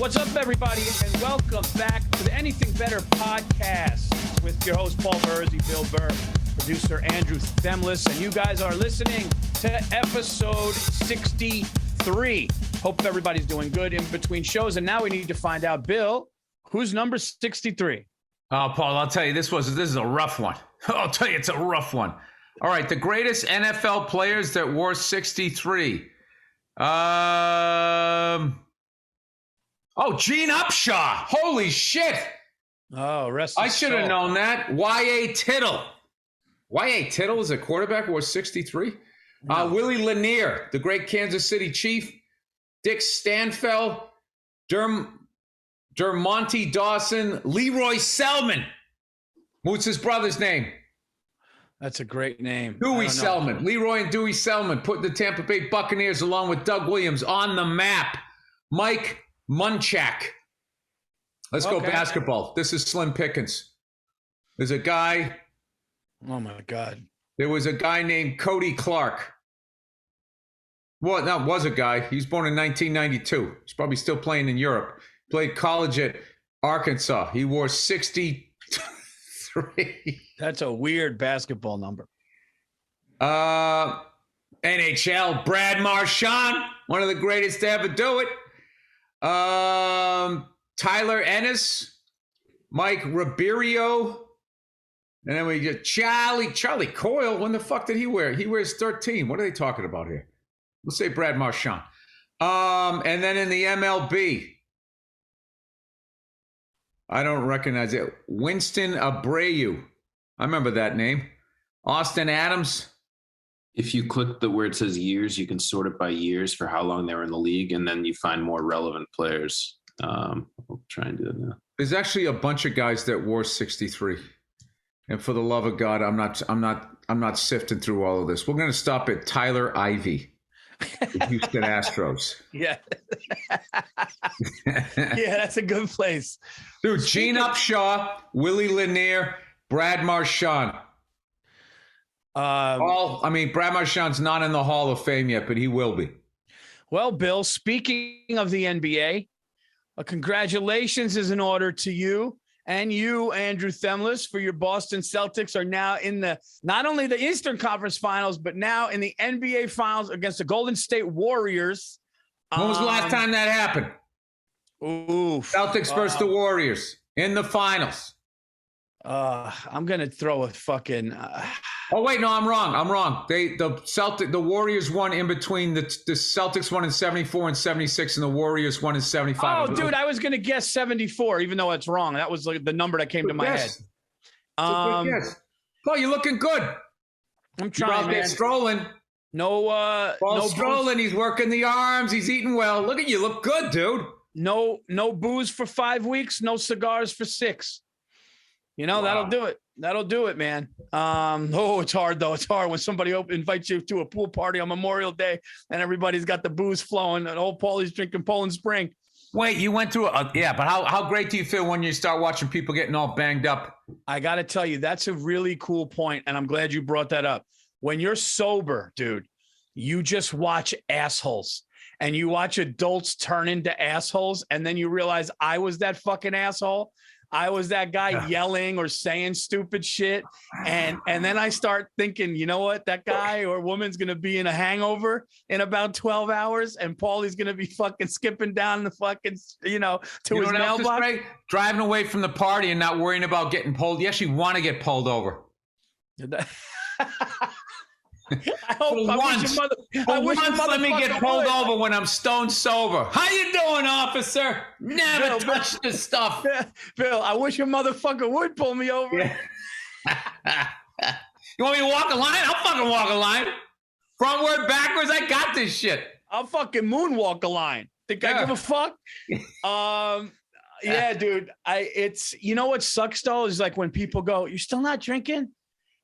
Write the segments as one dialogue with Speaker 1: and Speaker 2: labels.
Speaker 1: What's up, everybody, and welcome back to the Anything Better podcast with your host, Paul Virzi, Bill Burr, producer Andrew Themlis, and you guys are listening to episode 63. Hope everybody's doing good in between shows, and now we need to find out, Bill, who's number 63?
Speaker 2: Oh, Paul, I'll tell you, this is a rough one. I'll tell you, it's a rough one. All right, the greatest NFL players that wore 63. Gene Upshaw. Holy shit.
Speaker 1: Oh, rest
Speaker 2: I should have known that. Y.A. Tittle. Y.A. Tittle is a quarterback who wore 63.
Speaker 1: No.
Speaker 2: Willie Lanier, the great Kansas City Chief. Dick Stanfel. Dermonte Dawson. Leroy Selman. What's his brother's name?
Speaker 1: That's a great name.
Speaker 2: Dewey Selman. Leroy and Dewey Selman putting the Tampa Bay Buccaneers along with Doug Williams on the map. Mike Munchak. Let's go basketball. This is Slim Pickens. There's a guy.
Speaker 1: Oh, my God.
Speaker 2: There was a guy named Cody Clark. Well, that was a guy. He was born in 1992. He's probably still playing in Europe. Played college at Arkansas. He wore 63.
Speaker 1: That's a weird basketball number.
Speaker 2: NHL, Brad Marchand, one of the greatest to ever do it. Tyler Ennis, Mike Ribeiro, and then we get Charlie Coyle. When the fuck did he wear? He wears 13. What are they talking about here? We'll say Brad Marchand. And then in the MLB, I don't recognize it. Winston Abreu. I remember that name. Austin Adams.
Speaker 3: If you click where it says years, you can sort it by years for how long they were in the league, and then you find more relevant players. I'll try and do that now.
Speaker 2: There's actually a bunch of guys that wore 63. And for the love of God, I'm not sifting through all of this. We're going to stop at Tyler Ivey, the Houston Astros.
Speaker 1: Yeah. Yeah, that's a good place.
Speaker 2: Dude, Gene Upshaw, Willie Lanier, Brad Marchand. Brad Marchand's not in the Hall of Fame yet, but he will be.
Speaker 1: Well, Bill, speaking of the NBA, congratulations is in order to you and you, Andrew Themlis, for your Boston Celtics are now in not only the Eastern Conference Finals, but now in the NBA Finals against the Golden State Warriors.
Speaker 2: When was the last time that happened?
Speaker 1: Oof.
Speaker 2: Celtics versus the Warriors in the finals.
Speaker 1: I'm gonna throw a fucking.
Speaker 2: Oh wait, no, I'm wrong. The Warriors won in between. The Celtics won in 74 and 76, and the Warriors won in 75.
Speaker 1: Oh, dude, I was gonna guess 74, even though it's wrong. That was like the number that came to my head.
Speaker 2: Good guess. Oh, you're looking good.
Speaker 1: I'm trying, man.
Speaker 2: Strolling.
Speaker 1: No
Speaker 2: strolling. He's working the arms. He's eating well. Look at you. Look good, dude.
Speaker 1: No booze for 5 weeks. No cigars for 6. Wow. That'll do it. That'll do it, man. It's hard, though. It's hard when somebody invites you to a pool party on Memorial Day and everybody's got the booze flowing and old Paulie's drinking Poland Spring.
Speaker 2: Wait, you went through but how great do you feel when you start watching people getting all banged up?
Speaker 1: I got to tell you, that's a really cool point, and I'm glad you brought that up. When you're sober, dude, you just watch assholes. And you watch adults turn into assholes, and then you realize I was that fucking asshole. I was that guy yelling or saying stupid shit. And then I start thinking, you know what? That guy or woman's going to be in a hangover in about 12 hours. And Paulie's going to be fucking skipping down the fucking, to his mailbox.
Speaker 2: Driving away from the party and not worrying about getting pulled. You actually want to get pulled over. Let me get pulled over when I'm stone sober. How you doing, officer? Never touch the stuff.
Speaker 1: Bill, I wish your motherfucker would pull me over.
Speaker 2: Yeah. You want me to walk a line? I'll fucking walk a line. Frontward, backwards, I got this shit.
Speaker 1: I'll fucking moonwalk a line. Think I give a fuck? Yeah, dude. It's what sucks though is like when people go, "You're still not drinking?"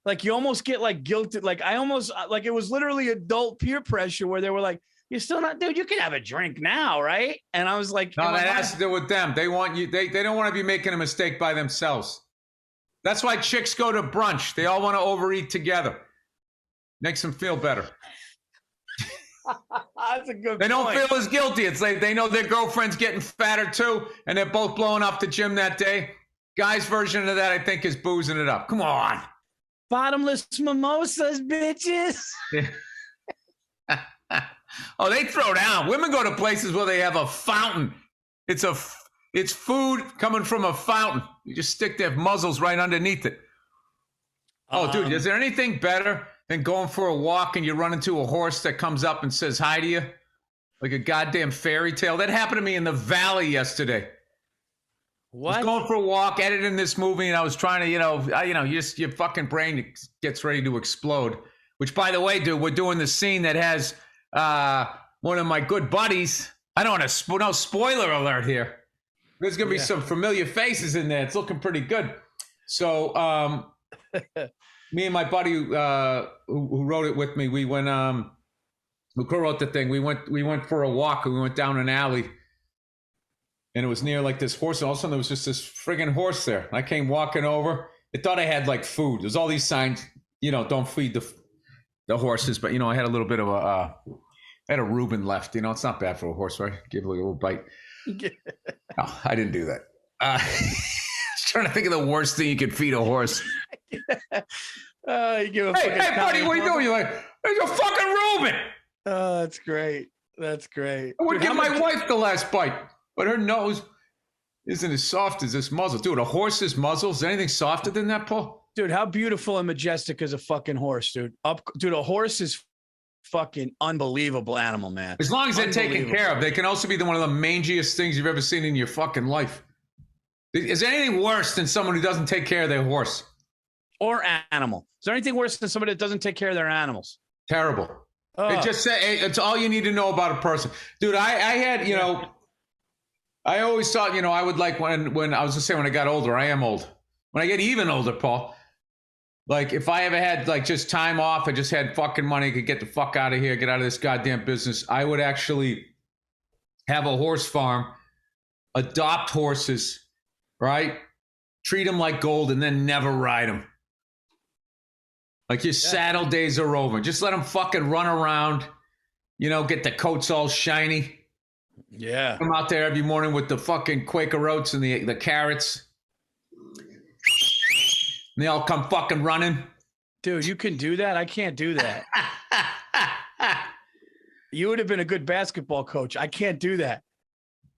Speaker 1: Like you almost get like guilty. Like I almost like it was literally adult peer pressure where they were like, "You're still not, dude. You can have a drink now, right?" And I was like,
Speaker 2: "No, that has to do with them. They want you. They don't want to be making a mistake by themselves. That's why chicks go to brunch. They all want to overeat together. Makes them feel better."
Speaker 1: That's a good
Speaker 2: They don't
Speaker 1: point.
Speaker 2: feel as guilty. It's like they know their girlfriend's getting fatter too, and they're both blowing up the gym that day. Guy's version of that, I think, is boozing it up. Come on.
Speaker 1: Bottomless mimosas, bitches.
Speaker 2: Oh, they throw down. Women go to places where they have a fountain. It's food coming from a fountain. You just stick their muzzles right underneath it. Oh, dude, is there anything better than going for a walk and you run into a horse that comes up and says hi to you? Like a goddamn fairy tale. That happened to me in the valley yesterday.
Speaker 1: What?
Speaker 2: I was going for a walk, editing this movie, and I was trying to, your fucking brain gets ready to explode. Which, by the way, dude, we're doing the scene that has one of my good buddies. I don't want to, no spoiler alert here. There's going to be some familiar faces in there. It's looking pretty good. So, me and my buddy who wrote it with me, we went, who co-wrote the thing, we went for a walk, and we went down an alley. And it was near like this horse, and all of a sudden there was just this friggin' horse there. I came walking over. It thought I had like food. There's all these signs, don't feed the horses. But I had a little bit of I had a Reuben left. It's not bad for a horse, right? Give it a little bite. No, I didn't do that. I was trying to think of the worst thing you could feed a horse.
Speaker 1: You give a
Speaker 2: hey, buddy, what are you doing? You're like, there's a fucking Reuben.
Speaker 1: Oh, that's great. That's great.
Speaker 2: I would give my wife the last bite. But her nose isn't as soft as this muzzle. Dude, a horse's muzzle, is there anything softer than that, Paul?
Speaker 1: Dude, how beautiful and majestic is a fucking horse, dude? Dude, a horse is fucking unbelievable animal, man.
Speaker 2: As long as they're taken care of. They can also be one of the mangiest things you've ever seen in your fucking life. Is there anything worse than someone who doesn't take care of their horse?
Speaker 1: Or animal. Is there anything worse than somebody that doesn't take care of their animals?
Speaker 2: Terrible. It just it's all you need to know about a person. Dude, I had, I always thought, I would like when I was just saying when I got older, I am old. When I get even older, Paul, like if I ever had like just time off, I just had fucking money, could get the fuck out of here, get out of this goddamn business, I would actually have a horse farm, adopt horses, right? Treat them like gold and then never ride them. Like your saddle days are over. Just let them fucking run around, get the coats all shiny.
Speaker 1: Yeah.
Speaker 2: I'm out there every morning with the fucking Quaker oats and the carrots. And they all come fucking running.
Speaker 1: Dude, you can do that? I can't do that. You would have been a good basketball coach. I can't do that.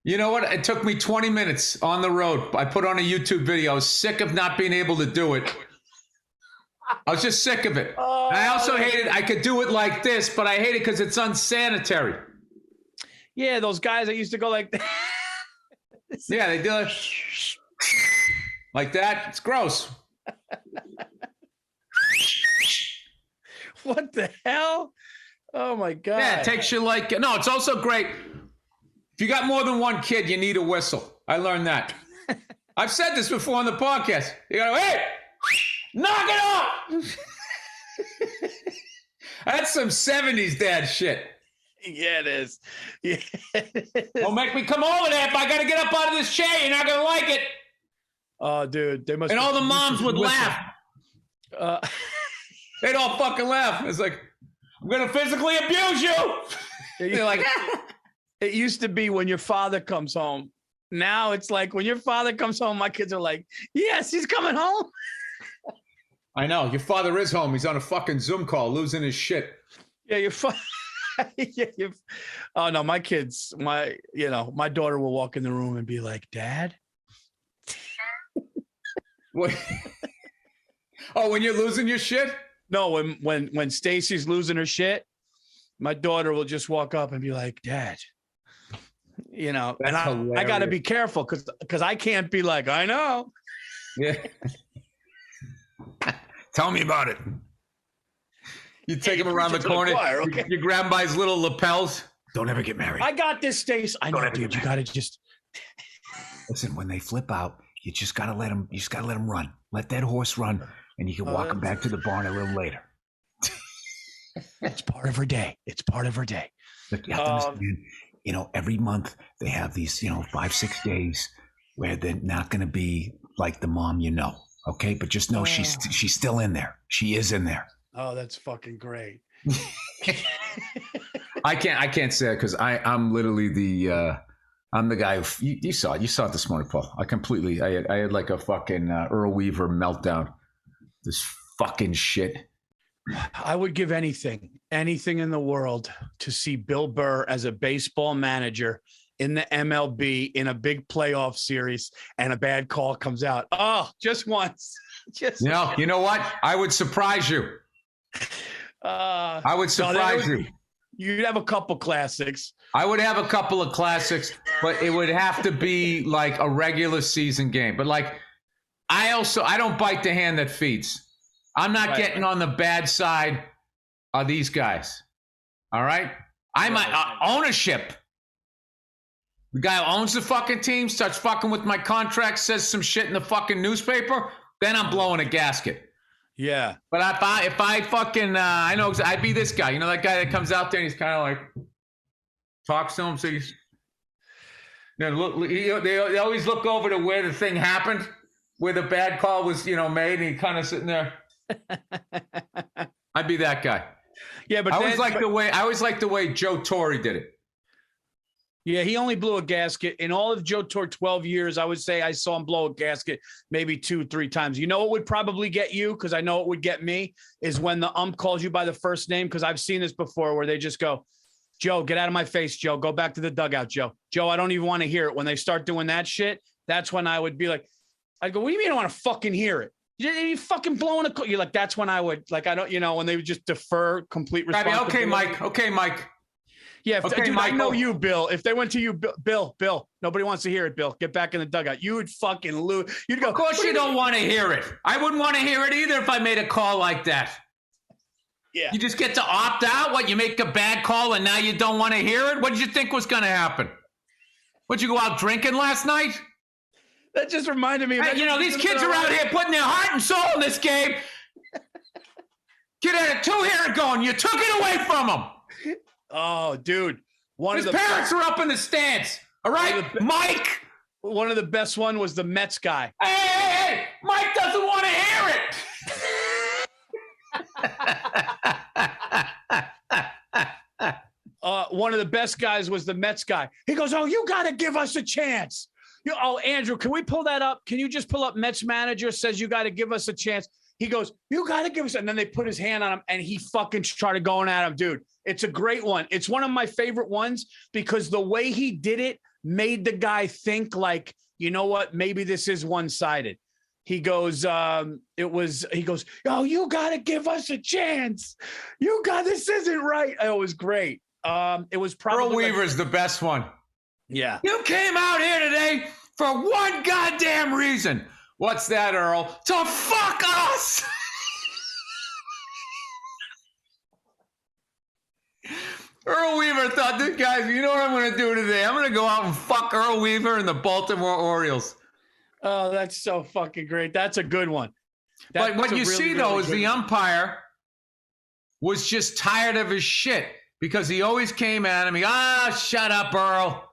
Speaker 2: You know what? It took me 20 minutes on the road. I put on a YouTube video. I was sick of not being able to do it. I was just sick of it.
Speaker 1: Oh,
Speaker 2: I also hated I could do it like this, but I hate it because it's unsanitary.
Speaker 1: Yeah, those guys that used to go like that.
Speaker 2: Yeah, they do it like that. It's gross.
Speaker 1: What the hell? Oh, my God.
Speaker 2: Yeah, it takes you like... No, it's also great. If you got more than one kid, you need a whistle. I learned that. I've said this before on the podcast. You go, hey, knock it off. That's some 70s dad shit.
Speaker 1: Yeah, it is. Yeah, it is.
Speaker 2: Don't make me come over there. If I got to get up out of this chair, you're not going to like it.
Speaker 1: Oh, dude. They must.
Speaker 2: And all the moms would laugh. They'd all fucking laugh. It's like, I'm going to physically abuse you. They're like,
Speaker 1: it used to be when your father comes home. Now it's like when your father comes home, my kids are like, yes, he's coming home.
Speaker 2: I know. Your father is home. He's on a fucking Zoom call losing his shit.
Speaker 1: Yeah, your father. Yeah, oh no, my kids, my daughter will walk in the room and be like, Dad.
Speaker 2: What? Oh, when you're losing your shit?
Speaker 1: No, when Stacy's losing her shit, my daughter will just walk up and be like, Dad. And I got to be careful because I can't be like, I know.
Speaker 2: Yeah. Tell me about it. You take him around the corner. Okay. You grab him by his little lapels. Don't ever get married.
Speaker 1: I got this, Stace. I know, dude. You got to just
Speaker 4: listen. When they flip out, you just got to let them. You just got to let them run. Let that horse run, and you can walk them back to the barn a little later.
Speaker 1: It's part of her day. It's part of her day.
Speaker 4: But you have to understand, every month they have these, 5-6 days where they're not going to be like the mom, Okay, but just know she's still in there. She is in there.
Speaker 1: Oh, that's fucking great.
Speaker 2: I can't say it because I'm literally I'm the guy who you saw it this morning, Paul. I had like a fucking Earl Weaver meltdown. This fucking shit.
Speaker 1: I would give anything in the world to see Bill Burr as a baseball manager in the MLB in a big playoff series and a bad call comes out. Oh, just once.
Speaker 2: You know what? I would surprise you. I would surprise you.
Speaker 1: You'd have a couple classics.
Speaker 2: I would have a couple of classics, but it would have to be like a regular season game. But like, I don't bite the hand that feeds. I'm not getting on the bad side of these guys. All right? I'm ownership. The guy who owns the fucking team starts fucking with my contract, says some shit in the fucking newspaper, then I'm blowing a gasket.
Speaker 1: Yeah.
Speaker 2: But if I fucking, I know, I'd be this guy. You know, that guy that comes out there and he's kind of like, talks to him. So he's, you know, they always look over to where the thing happened, where the bad call was, you know, made, and he kind of sitting there. I'd be that guy.
Speaker 1: Yeah, but
Speaker 2: I always like the way Joe Torre did it.
Speaker 1: Yeah, he only blew a gasket in all of Joe Torre 12 years. I would say I saw him blow a gasket maybe 2-3 times. You know what would probably get you, because I know it would get me, is when the ump calls you by the first name, because I've seen this before where they just go, Joe, get out of my face, Joe. Go back to the dugout, Joe. Joe, I don't even want to hear it. When they start doing that shit, that's when I would be like, I'd go, what do you mean I don't want to fucking hear it? You fucking blowing a call. You're like, that's when I would, like, I don't, you know, when they would just defer complete responsibility.
Speaker 2: Okay, Mike.
Speaker 1: Yeah, dude,
Speaker 2: Michael.
Speaker 1: I know you, Bill. If they went to you, Bill, nobody wants to hear it, Bill. Get back in the dugout. You would fucking lose. You'd go,
Speaker 2: of course you don't want to hear it. I wouldn't want to hear it either if I made a call like that.
Speaker 1: Yeah.
Speaker 2: You just get to opt out? What, you make a bad call and now you don't want to hear it? What did you think was going to happen? Would you go out drinking last night?
Speaker 1: That just reminded me.
Speaker 2: Hey, you know, these kids are out here putting their heart and soul in this game. Kid had a 2-hitter going. You took it away from them.
Speaker 1: Oh, dude.
Speaker 2: His parents are up in the stands. All right, Mike.
Speaker 1: One of the best one was the Mets guy.
Speaker 2: Hey, Mike doesn't want to hear it.
Speaker 1: One of the best guys was the Mets guy. He goes, oh, you got to give us a chance. Andrew, can we pull that up? Can you just pull up Mets manager says you got to give us a chance? He goes, you got to give us, and then they put his hand on him, and he fucking started going at him, dude. It's a great one. It's one of my favorite ones because the way he did it made the guy think like, you know what, maybe this is one-sided. He goes, oh, you got to give us a chance. This isn't right. It was great. It was probably
Speaker 2: Earl Weaver's the best one.
Speaker 1: Yeah.
Speaker 2: You came out here today for one goddamn reason. What's that, Earl? To fuck us! Earl Weaver thought, this guy, you know what I'm going to do today? I'm going to go out and fuck Earl Weaver and the Baltimore Orioles.
Speaker 1: Oh, that's so fucking great. That's a good one.
Speaker 2: But what you see, though, is the umpire was just tired of his shit because he always came at him. Shut up, Earl.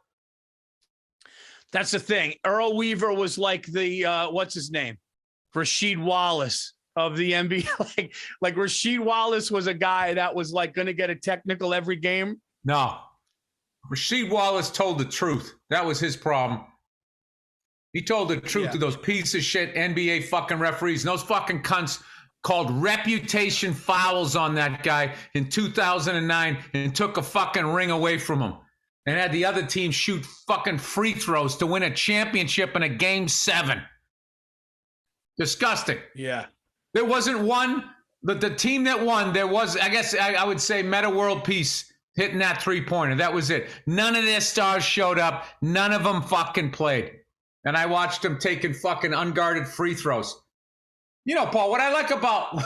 Speaker 1: That's the thing. Earl Weaver was like the, what's his name? Rasheed Wallace of the NBA. like Rasheed Wallace was a guy that was like going to get a technical every game.
Speaker 2: No. Rasheed Wallace told the truth. That was his problem. He told the truth to those piece of shit NBA fucking referees. And those fucking cunts called reputation fouls on that guy in 2009 and took a fucking ring away from him. And had the other team shoot fucking free throws to win a championship in a game 7. Disgusting.
Speaker 1: Yeah.
Speaker 2: There wasn't one, but the team that won, there was, I guess I would say Meta World Peace hitting that 3-pointer. That was it. None of their stars showed up. None of them fucking played. And I watched them taking fucking unguarded free throws. You know, Paul, what I like about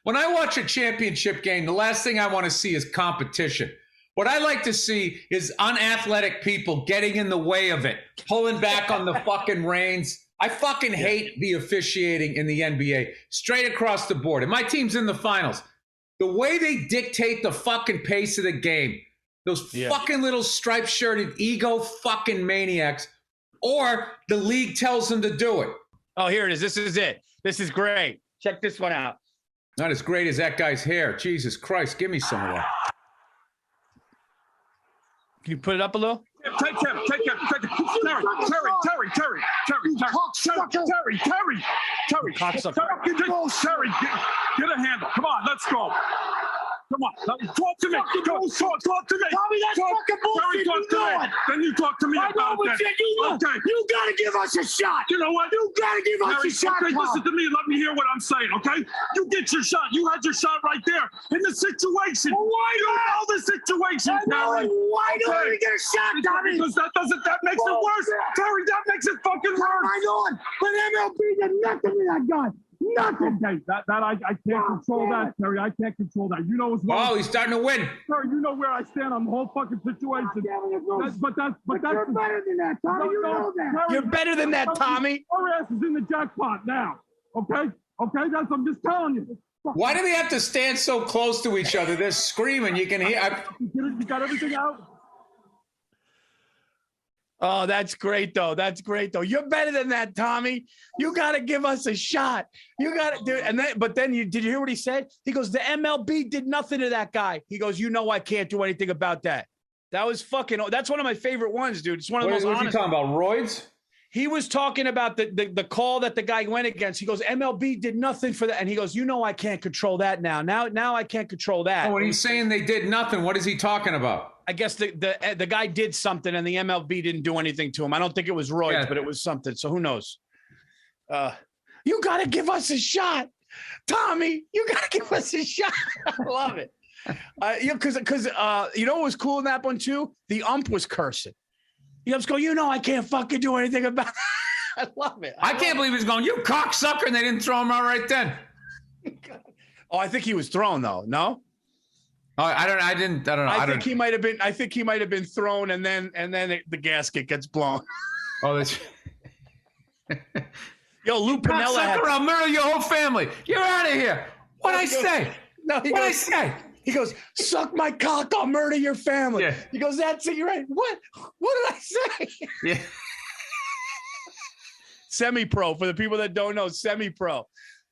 Speaker 2: when I watch a championship game, the last thing I want to see is competition. What I like to see is unathletic people getting in the way of it, pulling back on the fucking reins. I fucking hate the officiating in the NBA, straight across the board. And my team's in the finals. The way they dictate the fucking pace of the game, those fucking little striped-shirted ego fucking maniacs, or the league tells them to do it.
Speaker 1: Oh, here it is. This is it. This is great. Check this one out.
Speaker 2: Not as great as that guy's hair. Jesus Christ, give me some of that.
Speaker 1: Can you put it up a little?
Speaker 5: Take him. Terry.
Speaker 1: Cocksucker.
Speaker 5: Terry, get a handle. Come on, let's go. Come on, talk to me. Talk to me.
Speaker 6: Tommy, that's fucking bullshit.
Speaker 5: Terry, talk to me. Then you talk to me
Speaker 6: I know
Speaker 5: about
Speaker 6: what
Speaker 5: that. Okay.
Speaker 6: You gotta give us a shot.
Speaker 5: You know what?
Speaker 6: You gotta give us a shot,
Speaker 5: Okay,
Speaker 6: Tom.
Speaker 5: listen to me. Let me hear what I'm saying, okay? You get your shot. You had your shot right there in the situation.
Speaker 6: Well, why
Speaker 5: you
Speaker 6: not?
Speaker 5: know the situation,
Speaker 6: I know
Speaker 5: Terry.
Speaker 6: it. Why don't
Speaker 5: Okay.
Speaker 6: we get a shot, Tommy?
Speaker 5: Because that makes it worse. Terry, that makes it fucking worse.
Speaker 6: I know it. But MLB did nothing to that guy. Nothing.
Speaker 5: Okay, that I can't control that, Terry. I can't control that. You know as well.
Speaker 2: Oh, he's starting to win.
Speaker 5: Terry, you know where I stand on the whole fucking situation. But
Speaker 6: you're better than that, Tommy. You know that.
Speaker 5: Terry,
Speaker 1: You're better than that, Tommy.
Speaker 5: Our ass is in the jackpot now. Okay? I'm just telling you.
Speaker 2: Why do they have to stand so close to each other? They're screaming. You can hear.
Speaker 5: You got everything out?
Speaker 1: Oh, that's great, though. You're better than that, Tommy. You got to give us a shot. You got to do it. But then did you hear what he said? He goes, the MLB did nothing to that guy. He goes, I can't do anything about that. That's one of my favorite ones, dude. It's one of the most honest.
Speaker 2: What was he talking about? Roids?
Speaker 1: He was talking about the call that the guy went against. He goes, MLB did nothing for that. And he goes, I can't control that now. Now I can't control that.
Speaker 2: Oh, when he's saying they did nothing, what is he talking about?
Speaker 1: I guess the guy did something and the MLB didn't do anything to him. I don't think it was roids, but it was something. So who knows? You got to give us a shot, Tommy. You got to give us a shot. I love it. Because you know what was cool in that one too? The ump was cursing. He was going, I can't fucking do anything about it. I love it.
Speaker 2: I can't believe he's going, you cocksucker, and they didn't throw him out right then.
Speaker 1: Oh, I think he was thrown though. No.
Speaker 2: Oh, I don't know.
Speaker 1: I think he might have been. I think he might have been thrown, and then the gasket gets blown.
Speaker 2: Oh, that's.
Speaker 1: Yo, Lou Piniella had.
Speaker 2: I'll murder your whole family. You're out of here. What'd I say?
Speaker 1: No,
Speaker 2: What'd I say?
Speaker 1: He goes, suck my cock, I'll murder your family.
Speaker 2: Yeah.
Speaker 1: He goes, that's it. You're right. What did I say?
Speaker 2: Yeah.
Speaker 1: Semi-pro, for the people that don't know, semi-pro.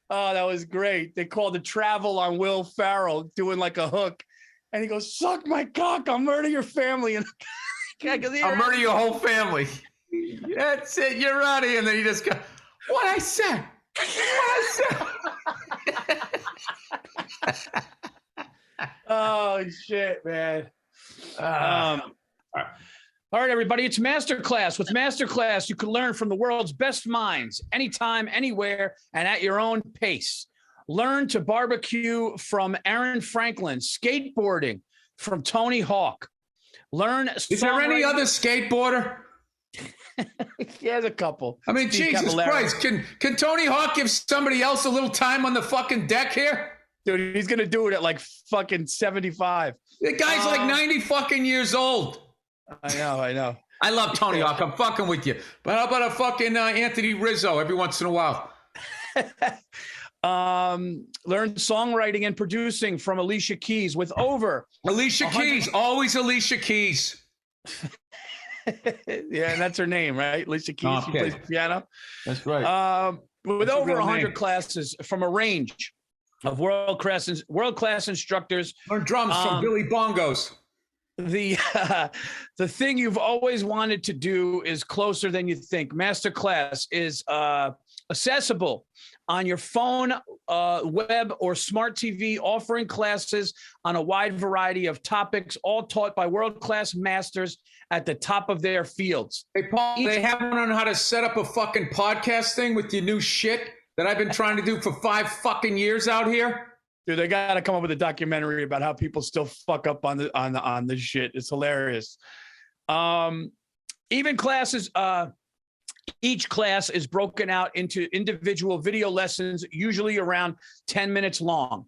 Speaker 1: Oh, that was great. They called the travel on Will Ferrell doing like a hook. And he goes, suck my cock, I'll murder your family. And
Speaker 2: I'll murder your whole family. That's it. You're out of here. And then he just goes, what I said?
Speaker 1: Oh, shit, man. All right, everybody, it's Masterclass. With Masterclass, you can learn from the world's best minds anytime, anywhere, and at your own pace. Learn to barbecue from Aaron Franklin, skateboarding from Tony Hawk. Learn.
Speaker 2: Is there any other skateboarder?
Speaker 1: He has a couple.
Speaker 2: I mean,
Speaker 1: Steve
Speaker 2: Jesus
Speaker 1: Caballero.
Speaker 2: Christ. Can Tony Hawk give somebody else a little time on the fucking deck here?
Speaker 1: Dude, he's going to do it at like fucking 75.
Speaker 2: The guy's like 90 fucking years old.
Speaker 1: I know.
Speaker 2: I love Tony Hawk. I'm fucking with you. But how about a fucking Anthony Rizzo every once in a while?
Speaker 1: Learn songwriting and producing from Alicia Keys with over
Speaker 2: Alicia Keys. Always Alicia Keys.
Speaker 1: Yeah, and that's her name, right? Alicia Keys.
Speaker 2: No,
Speaker 1: She plays piano.
Speaker 2: That's right.
Speaker 1: With
Speaker 2: That's her
Speaker 1: over
Speaker 2: real
Speaker 1: 100
Speaker 2: name.
Speaker 1: classes from a range of world-class instructors.
Speaker 2: Learn drums from Billy Bongos.
Speaker 1: The thing you've always wanted to do is closer than you think. Masterclass is accessible on your phone, web, or smart TV, offering classes on a wide variety of topics, all taught by world-class masters at the top of their fields.
Speaker 2: Hey, Paul, they have one on how to set up a fucking podcast thing with your new shit that I've been trying to do for 5 fucking years out here.
Speaker 1: Dude, they got to come up with a documentary about how people still fuck up on the shit. It's hilarious. Even classes, each class is broken out into individual video lessons, usually around 10 minutes long.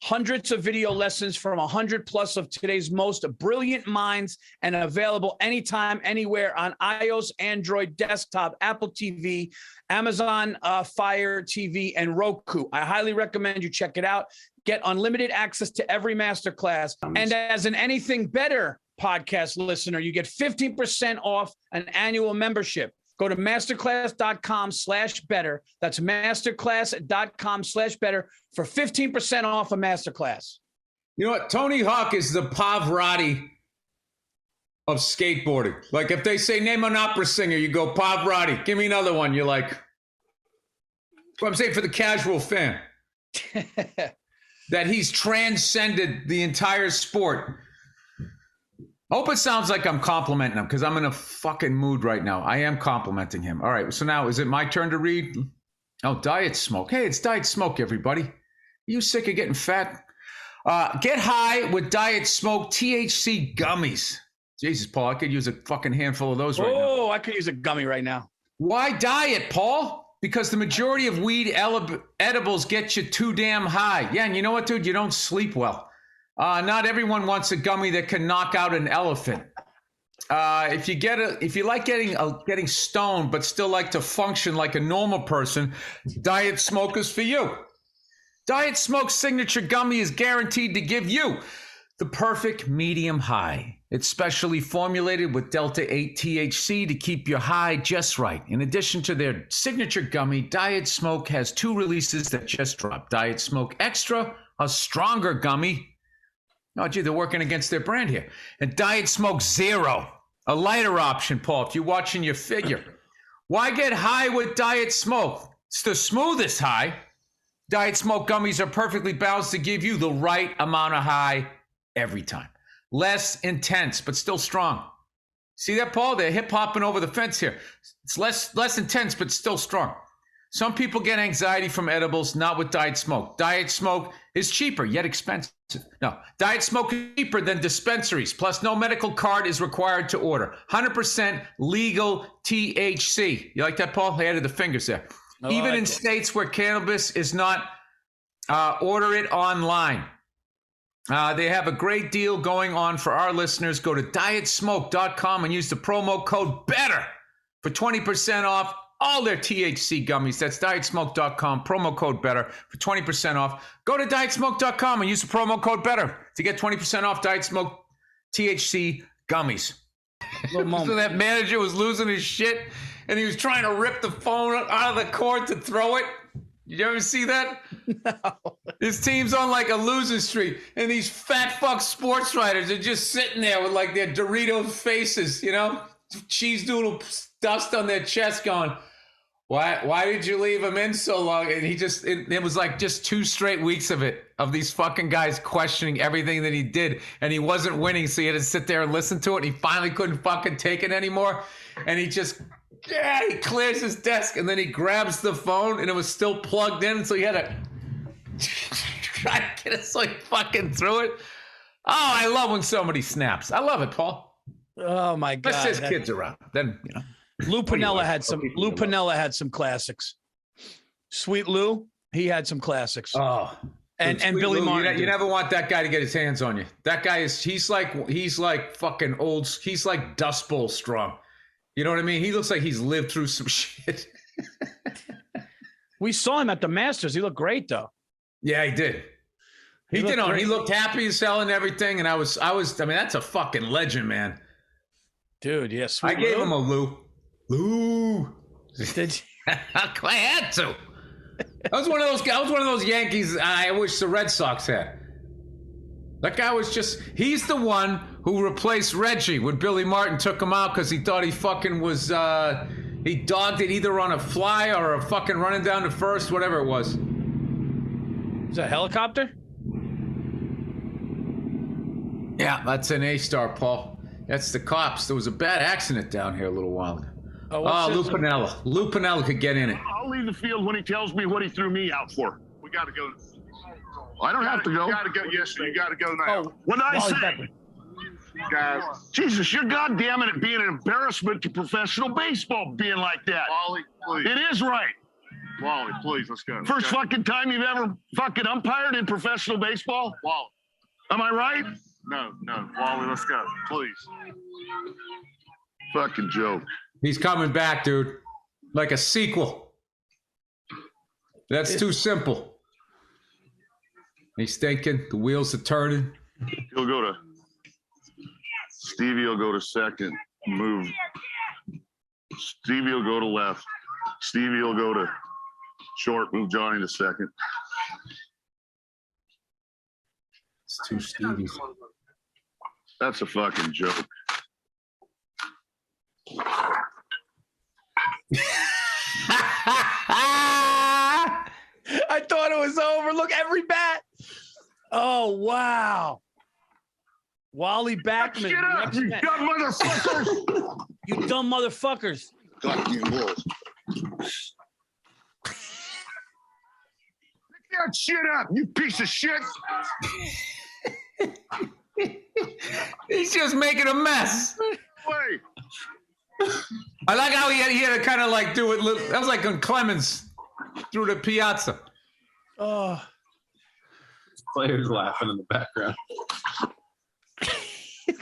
Speaker 1: Hundreds of video lessons from 100 plus of today's most brilliant minds, and available anytime, anywhere on iOS, Android, desktop, Apple TV, Amazon Fire TV, and Roku. I highly recommend you check it out. Get unlimited access to every masterclass. And as an Anything Better podcast listener, you get 15% off an annual membership. Go to masterclass.com/better. That's masterclass.com/better for 15% off a masterclass.
Speaker 2: You know what? Tony Hawk is the Pavarotti of skateboarding. Like if they say name an opera singer, you go Pavarotti. Give me another one. You're like, what I'm saying for the casual fan, that he's transcended the entire sport. I hope it sounds like I'm complimenting him because I'm in a fucking mood right now. I am complimenting him. All right, so now is it my turn to read? Oh, Diet Smoke. Hey, it's Diet Smoke, everybody. Are you sick of getting fat? Get high with Diet Smoke THC gummies. Jesus, Paul, I could use a fucking handful of those right now.
Speaker 1: Oh, I could use a gummy right now.
Speaker 2: Why diet, Paul? Because the majority of weed edibles get you too damn high. Yeah, and you know what, dude? You don't sleep well. Not everyone wants a gummy that can knock out an elephant. If you like getting stoned but still like to function like a normal person, Diet Smoke is for you. Diet Smoke's signature gummy is guaranteed to give you the perfect medium high. It's specially formulated with Delta 8 THC to keep your high just right. In addition to their signature gummy, Diet Smoke has 2 releases that just dropped. Diet Smoke Extra, a stronger gummy. Oh, gee, they're working against their brand here. And Diet Smoke Zero, a lighter option, Paul, if you're watching your figure. Why get high with Diet Smoke? It's the smoothest high. Diet Smoke gummies are perfectly balanced to give you the right amount of high every time. Less intense, but still strong. See that, Paul? They're hip-hopping over the fence here. It's less intense, but still strong. Some people get anxiety from edibles, not with Diet Smoke. Diet Smoke is cheaper, yet expensive. No, Diet Smoke is cheaper than dispensaries, plus no medical card is required to order. 100% legal THC. You like that, Paul? I added the fingers there. Even in states where cannabis is not, order it online. They have a great deal going on for our listeners. Go to dietsmoke.com and use the promo code BETTER for 20% off all their THC gummies. That's dietsmoke.com, promo code BETTER for 20% off. Go to dietsmoke.com and use the promo code BETTER to get 20% off Diet Smoke THC gummies. So that manager was losing his shit and he was trying to rip the phone out of the cord to throw it. You ever see that?
Speaker 1: No.
Speaker 2: His team's on like a losing streak, and these fat fuck sports writers are just sitting there with like their Doritos faces, you know, cheese doodle dust on their chest, going, "Why did you leave him in so long?" And it was like just 2 straight weeks of these fucking guys questioning everything that he did, and he wasn't winning, so he had to sit there and listen to it. And he finally couldn't fucking take it anymore, and he clears his desk, and then he grabs the phone, and it was still plugged in, so he had to try to get it so he fucking threw it. Oh, I love when somebody snaps. I love it, Paul.
Speaker 1: Oh my God.
Speaker 2: Let's just kids around. Then, you know.
Speaker 1: Lou Piniella had some classics. Sweet Lou, he had some classics.
Speaker 2: Oh.
Speaker 1: And Billy Martin.
Speaker 2: You never want that guy to get his hands on you. That guy he's like fucking old. He's like Dust Bowl strong. You know what I mean? He looks like he's lived through some shit.
Speaker 1: We saw him at the Masters. He looked great, though.
Speaker 2: Yeah, he did. He looked happy as hell and everything. And I mean, that's a fucking legend, man.
Speaker 1: Dude, yes.
Speaker 2: I gave him a Lou.
Speaker 1: Did you?
Speaker 2: I had to. I was one of those Yankees I wish the Red Sox had. That guy was he's the one who replaced Reggie when Billy Martin took him out because he thought he fucking was, he dogged it either on a fly or a fucking running down to first, whatever it was.
Speaker 1: Is that a helicopter?
Speaker 2: Yeah, that's an A-star, Paul. That's the cops. There was a bad accident down here a little while ago. Oh, Lou Piniella. Lou Piniella could get in it.
Speaker 5: I'll leave the field when he tells me what he threw me out for.
Speaker 7: We got to go.
Speaker 5: I don't have to go.
Speaker 7: You got to go. Yes, sir. You got to go now.
Speaker 1: Oh,
Speaker 5: What did I say?
Speaker 7: Guys.
Speaker 5: Jesus, you're goddamn it being an embarrassment to professional baseball being like that.
Speaker 7: Wally, please.
Speaker 5: It is right.
Speaker 7: Wally, please, let's go.
Speaker 5: First fucking time you've ever fucking umpired in professional baseball?
Speaker 7: Wally.
Speaker 5: Am I right?
Speaker 7: No. Wally, let's go. Please. Fucking joke.
Speaker 2: He's coming back, dude. Like a sequel. That's too simple. He's thinking. The wheels are turning.
Speaker 7: He'll go to Stevie will go to second. Move. Stevie will go to left. Stevie will go to short. Move Johnny to second.
Speaker 2: It's two Stevies.
Speaker 7: That's a fucking joke.
Speaker 1: I thought it was over. Look, every bat. Oh, wow. Wally Backman.
Speaker 7: Shut up, you dumb motherfuckers.
Speaker 1: You dumb motherfuckers.
Speaker 7: Goddamn balls. Pick that shit up, you piece of shit.
Speaker 2: He's just making a mess.
Speaker 7: Wait.
Speaker 2: I like how he had to kind of like do it. That was like when Clemens through the piazza.
Speaker 1: Oh.
Speaker 3: Players laughing in the background.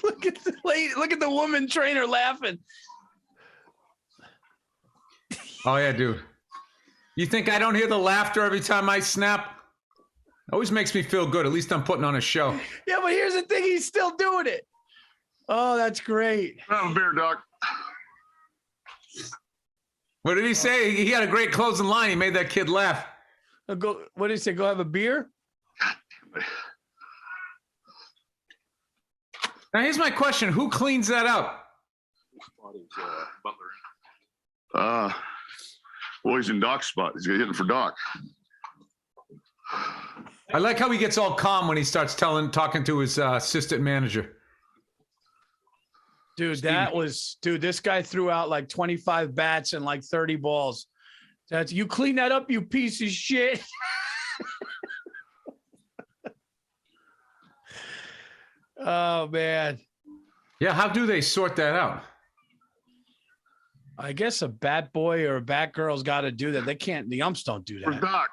Speaker 1: Look at the lady. Look at the woman trainer laughing.
Speaker 2: Oh yeah, dude. You think I don't hear the laughter every time I snap? Always makes me feel good. At least I'm putting on a show.
Speaker 1: Yeah, but here's the thing. He's still doing it. Oh, that's great.
Speaker 7: Have a beer, Doc.
Speaker 2: What did he say? He had a great closing line. He made that kid laugh.
Speaker 1: Go. What did he say? Go have a beer?
Speaker 2: Now here's my question: who cleans that up?
Speaker 7: Boys in Doc's spot. He's hitting for Doc.
Speaker 2: I like how he gets all calm when he starts talking to his assistant manager.
Speaker 1: Dude, this guy threw out like 25 bats and like 30 balls. You clean that up, you piece of shit. Oh, man.
Speaker 2: Yeah, how do they sort that out?
Speaker 1: I guess a bat boy or a bat girl's got to do that. They can't, the umps don't do
Speaker 7: For
Speaker 1: that.
Speaker 7: Doc.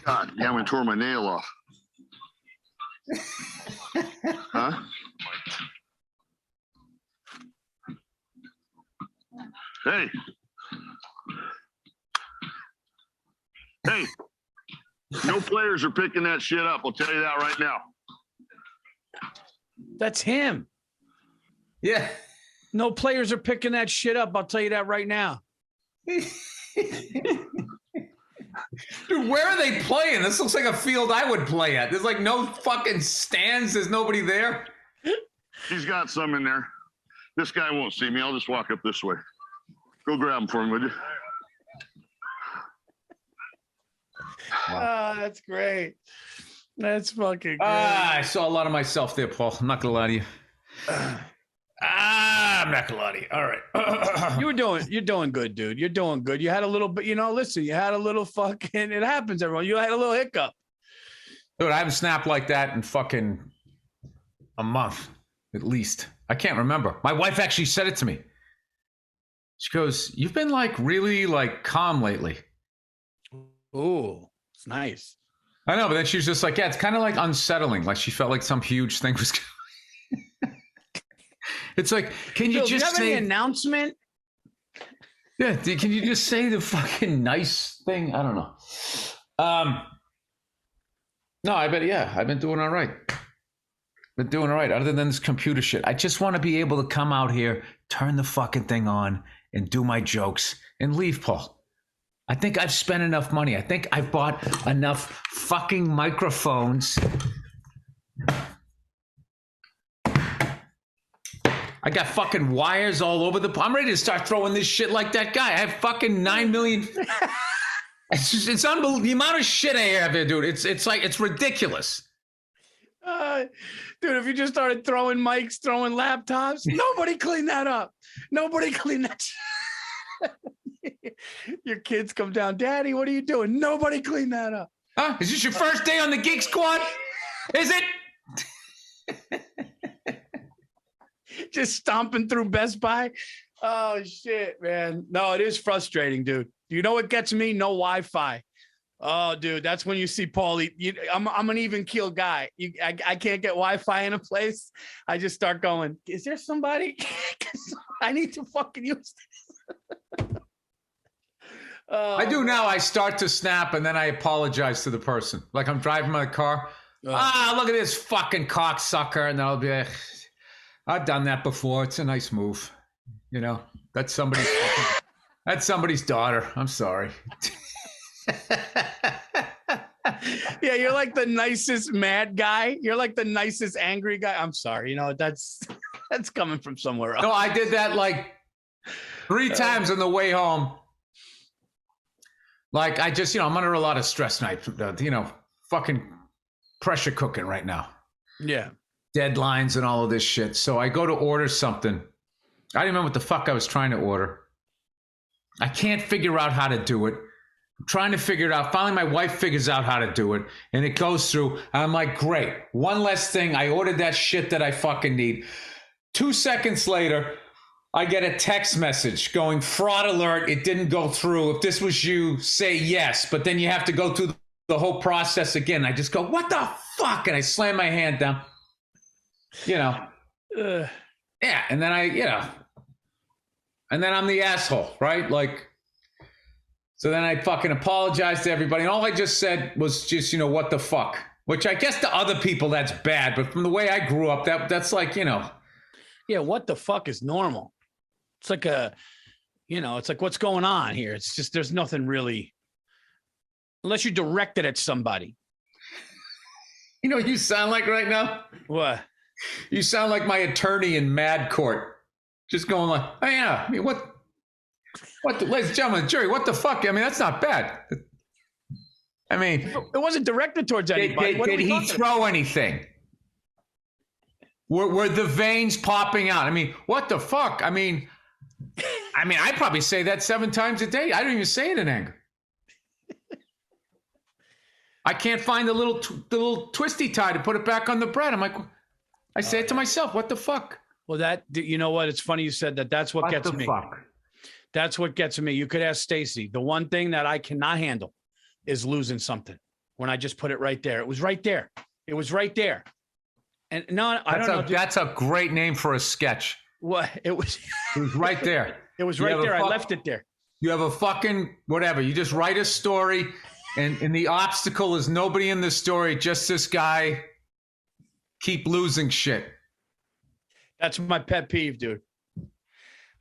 Speaker 7: God damn, I tore my nail off. Huh? Hey. Hey. No players are picking that shit up. I'll tell you that right now.
Speaker 1: That's him.
Speaker 2: Yeah.
Speaker 1: No players are picking that shit up. I'll tell you that right now.
Speaker 2: Dude, where are they playing? This looks like a field I would play at. There's like no fucking stands. There's nobody there.
Speaker 7: He's got some in there. This guy won't see me. I'll just walk up this way. Go grab him for him, would you?
Speaker 1: Oh, that's great. That's fucking great.
Speaker 2: I saw a lot of myself there, Paul. I'm not gonna lie to you. I'm not gonna lie to you. All right.
Speaker 1: You're doing good, dude. You're doing good. You had a little bit, listen, you had a little fucking, it happens, everyone. You had a little hiccup.
Speaker 2: Dude, I haven't snapped like that in fucking a month, at least. I can't remember. My wife actually said it to me. She goes, "You've been like really like calm lately."
Speaker 1: Ooh, it's nice.
Speaker 2: I know, but then she was just like, yeah, it's kind of like unsettling. Like she felt like some huge thing was going. It's like, can you
Speaker 1: Bill,
Speaker 2: just
Speaker 1: do you have
Speaker 2: say
Speaker 1: any announcement?
Speaker 2: Yeah, can you just say the fucking nice thing? I don't know. No, I've been doing all right. Been doing all right, other than this computer shit. I just want to be able to come out here, turn the fucking thing on, and do my jokes and leave, Paul. I think I've spent enough money. I think I've bought enough fucking microphones. I got fucking wires all over I'm ready to start throwing this shit like that guy. I have fucking 9 million. It's unbelievable. The amount of shit I have here, dude. It's ridiculous.
Speaker 1: Dude, if you just started throwing mics, throwing laptops, nobody cleaned that up. Nobody cleaned that shit. Your kids come down, Daddy, what are you doing? Nobody cleaned that up.
Speaker 2: Huh? Is this your first day on the Geek Squad? Is it?
Speaker 1: Just stomping through Best Buy. Oh, shit, man. No, it is frustrating, dude. You know what gets me? No Wi-Fi. Oh, dude, that's when you see Paulie. I'm an even keel guy. I can't get Wi-Fi in a place. I just start going, is there somebody? I need to fucking use this.
Speaker 2: I do now. I start to snap and then I apologize to the person. Like I'm driving my car. Look at this fucking cocksucker. And I'll be like, I've done that before. It's a nice move. You know, that's somebody's daughter. I'm sorry.
Speaker 1: Yeah, you're like the nicest mad guy. You're like the nicest angry guy. I'm sorry. You know, that's That's coming from somewhere else.
Speaker 2: No, I did that like 3 times on the way home. Like, I just, I'm under a lot of stress tonight. Fucking pressure cooking right now.
Speaker 1: Yeah.
Speaker 2: Deadlines and all of this shit. So I go to order something. I didn't remember what the fuck I was trying to order. I can't figure out how to do it. I'm trying to figure it out. Finally, my wife figures out how to do it. And it goes through. I'm like, great. One less thing. I ordered that shit that I fucking need. 2 seconds later, I get a text message going, fraud alert. It didn't go through. If this was you, say yes. But then you have to go through the whole process again. I just go, what the fuck? And I slam my hand down. Yeah. And then and then I'm the asshole, right? Like, so then I fucking apologize to everybody. And all I just said was just, what the fuck? Which I guess to other people, that's bad. But from the way I grew up, that's like,
Speaker 1: Yeah, what the fuck is normal? It's like it's like, what's going on here? It's just, there's nothing really, unless you direct it at somebody.
Speaker 2: You know what you sound like right now?
Speaker 1: What?
Speaker 2: You sound like my attorney in Mad Court. Just going like, oh yeah, I mean, what, ladies and gentlemen, jury, what the fuck? I mean, that's not bad. I mean,
Speaker 1: it wasn't directed towards anybody.
Speaker 2: Did he throw anything? Were the veins popping out? I mean, what the fuck? I mean, I probably say that 7 times a day. I don't even say it in anger. I can't find the little twisty tie to put it back on the bread. I'm like, I say it to myself. What the fuck?
Speaker 1: Well, you know what? It's funny you said that. That's what gets me.
Speaker 2: Fuck?
Speaker 1: That's what gets me. You could ask Stacy. The one thing that I cannot handle is losing something. When I just put it right there, it was right there. It was right there. And no, I don't know.
Speaker 2: That's a great name for a sketch.
Speaker 1: What? It was
Speaker 2: right there.
Speaker 1: It was right there. I left it there.
Speaker 2: You have a fucking whatever. You just write a story, and the obstacle is nobody in the story, just this guy keep losing shit.
Speaker 1: That's my pet peeve, dude.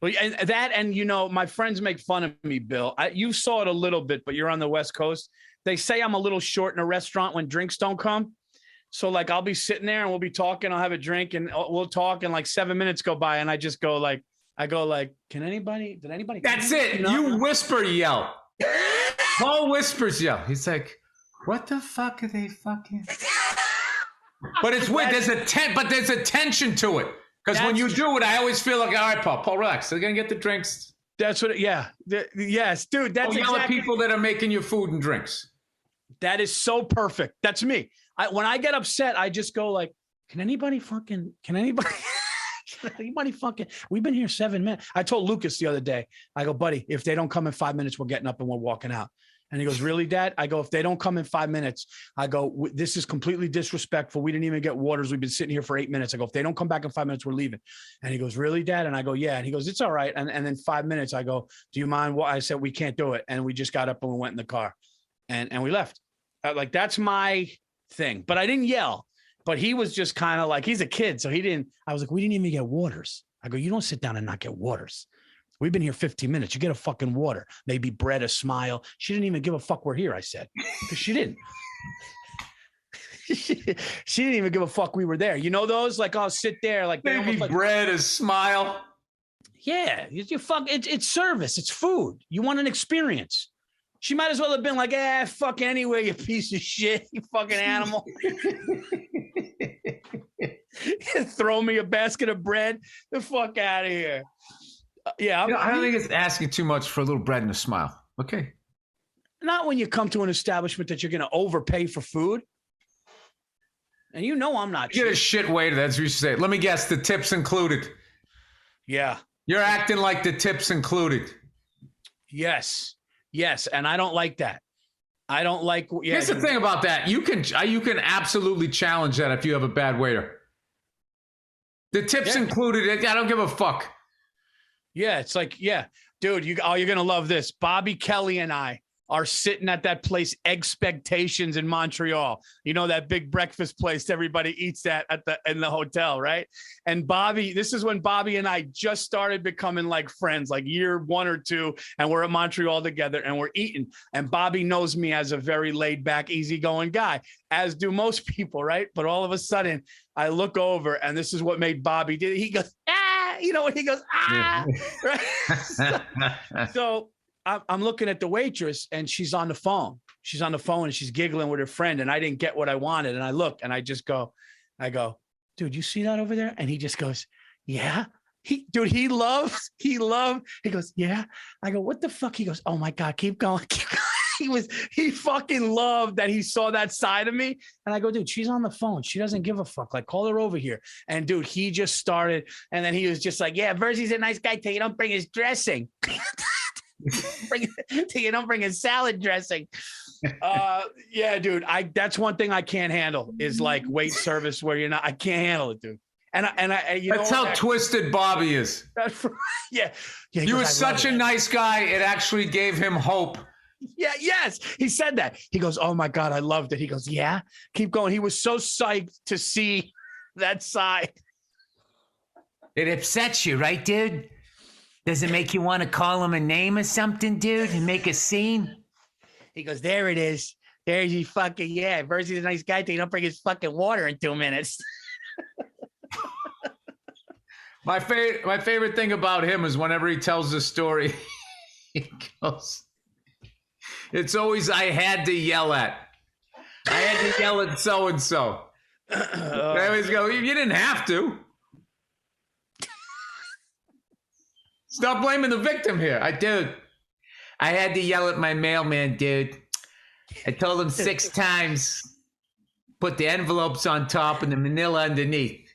Speaker 1: Well, and my friends make fun of me, Bill. You saw it a little bit, but you're on the West Coast. They say I'm a little short in a restaurant when drinks don't come. So like, I'll be sitting there and we'll be talking. I'll have a drink and we'll talk, and like 7 minutes go by, and I just go like, did anybody?
Speaker 2: That's it. You whisper yell. Paul whispers yell. He's like, what the fuck are they fucking? But it's weird. There's a tension to it. Because when you do it, I always feel like, all right, Paul, relax. They're going to get the drinks.
Speaker 1: That's what, yes, dude. That's
Speaker 2: yell at people that are making you food and drinks.
Speaker 1: That is so perfect. That's me. When I get upset, I just go like, can anybody, we've been here 7 minutes. I told Lucas the other day, I go, buddy, if they don't come in 5 minutes, we're getting up and we're walking out. And he goes, really, Dad? I go, if they don't come in 5 minutes, I go, this is completely disrespectful. We didn't even get waters. We've been sitting here for 8 minutes. I go, if they don't come back in 5 minutes, we're leaving. And he goes, really, Dad? And I go, yeah. And he goes, it's all right. And then 5 minutes, I go, do you mind what? I said, we can't do it. And we just got up and we went in the car and we left. Like, that's my thing. But I didn't yell. But he was just kind of like, he's a kid. So he didn't, I was like, we didn't even get waters. I go, you don't sit down and not get waters. We've been here 15 minutes. You get a fucking water, maybe bread, a smile. She didn't even give a fuck we're here, I said, because she didn't. She didn't even give a fuck we were there. You know those? Like, I'll sit there. Like,
Speaker 2: maybe bread, a smile.
Speaker 1: Yeah, it's service. It's food. You want an experience. She might as well have been like, fuck anyway, you piece of shit, you fucking animal. Throw me a basket of bread. The fuck out of here. Yeah.
Speaker 2: I don't think it's asking too much for a little bread and a smile. Okay.
Speaker 1: Not when you come to an establishment that you're going to overpay for food. And I'm not.
Speaker 2: You get a shit waiter. That's what you say. Let me guess. The tips included.
Speaker 1: Yeah.
Speaker 2: You're acting like the tips included.
Speaker 1: Yes. And I don't like that. I don't like. Yeah,
Speaker 2: here's the thing about that. You can absolutely challenge that if you have a bad waiter. The tips included. I don't give a fuck. Yeah, it's like, dude, you're going to love this. Bobby Kelly and I
Speaker 1: are sitting at that place, Expectations in Montreal. You know, that big breakfast place everybody eats at in the hotel, right? And Bobby, this is when Bobby and I just started becoming like friends, like year 1 or 2, and we're at Montreal together and we're eating. And Bobby knows me as a very laid back, easygoing guy, as do most people, right? But all of a sudden, I look over, and this is what made Bobby do. He goes, ah, you know, when he goes, ah, right? So I'm looking at the waitress, and she's on the phone. She's on the phone, and she's giggling with her friend, and I didn't get what I wanted. And I look, and I go, dude, you see that over there? And he just goes, yeah. He loves, he goes, yeah. I go, what the fuck? He goes, oh my God, keep going. He fucking loved that he saw that side of me. And I go, dude, she's on the phone. She doesn't give a fuck. Like, call her over here. And dude, he just started. And then he was just like, yeah, Virzi's a nice guy till you don't bring his dressing. Till you don't bring his salad dressing. Yeah, dude, that's one thing I can't handle is like wait service where I can't handle it, dude. And
Speaker 2: that's how twisted Bobby is.
Speaker 1: Yeah.
Speaker 2: He was such a nice guy. It actually gave him hope.
Speaker 1: Yeah, yes. He said that. He goes, oh my God, I loved it. He goes, yeah, keep going. He was so psyched to see that side.
Speaker 4: It upsets you, right, dude? Does it make you want to call him a name or something, dude, and make a scene?
Speaker 1: He goes, there it is. There's you fucking, yeah, Virzi's a nice guy till you don't bring his fucking water in 2 minutes.
Speaker 2: My favorite thing about him is whenever he tells the story, he goes, it's always, I had to yell at. I had to yell at so-and-so. I always go, you didn't have to. Stop blaming the victim here. I had to yell at my mailman, dude. I told him 6 times, put the envelopes on top and the manila underneath.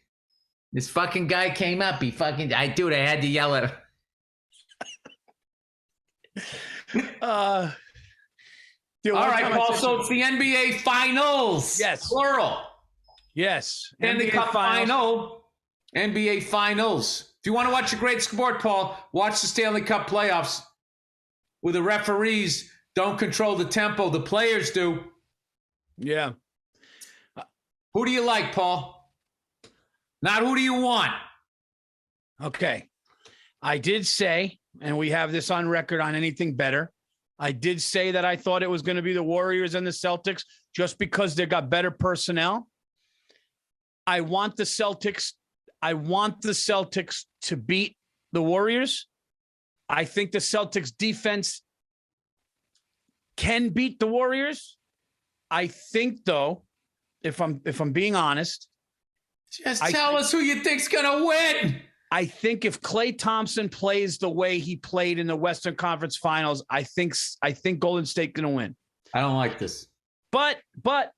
Speaker 2: This fucking guy came up. I had to yell at him.
Speaker 1: Dude,
Speaker 2: all right, Paul. So it's the NBA Finals.
Speaker 1: Yes.
Speaker 2: Plural.
Speaker 1: Yes.
Speaker 2: NBA Cup Final. NBA Finals. If you want to watch a great sport, Paul, watch the Stanley Cup playoffs. Where the referees don't control the tempo. The players do.
Speaker 1: Yeah.
Speaker 2: Who do you like, Paul? Not who do you want?
Speaker 1: Okay. I did say, and we have this on record on Anything Better, I did say that I thought it was going to be the Warriors and the Celtics just because they got better personnel. I want the Celtics to beat the Warriors. I think the Celtics defense can beat the Warriors. I think, though, if I'm being honest,
Speaker 2: just tell us who you think's gonna win.
Speaker 1: I think if Klay Thompson plays the way he played in the Western Conference Finals, I think Golden State gonna win.
Speaker 2: I don't like this.
Speaker 1: But
Speaker 2: no.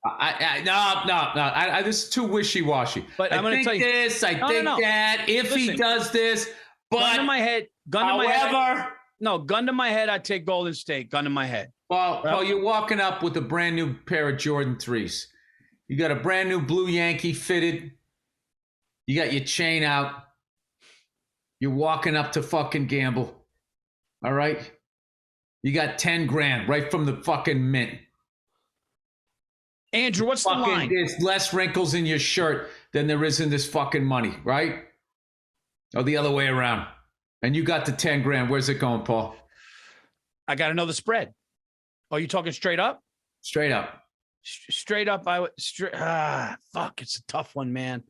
Speaker 2: This is too wishy-washy.
Speaker 1: But I'm going to tell you
Speaker 2: this. I think that. If he does this, but
Speaker 1: gun to my head. Gun to my head. I take Golden State. Gun to my head.
Speaker 2: Well, you're walking up with a brand new pair of Jordan 3s. You got a brand new blue Yankee fitted. You got your chain out. You're walking up to fucking gamble. All right? You got 10 grand right from the fucking mint.
Speaker 1: Andrew, what's the line?
Speaker 2: There's less wrinkles in your shirt than there is in this fucking money, right? Or the other way around. And you got the 10 grand. Where's it going, Paul?
Speaker 1: I got to know the spread. Oh, you talking straight up?
Speaker 2: Straight up.
Speaker 1: Straight up. Fuck. It's a tough one, man.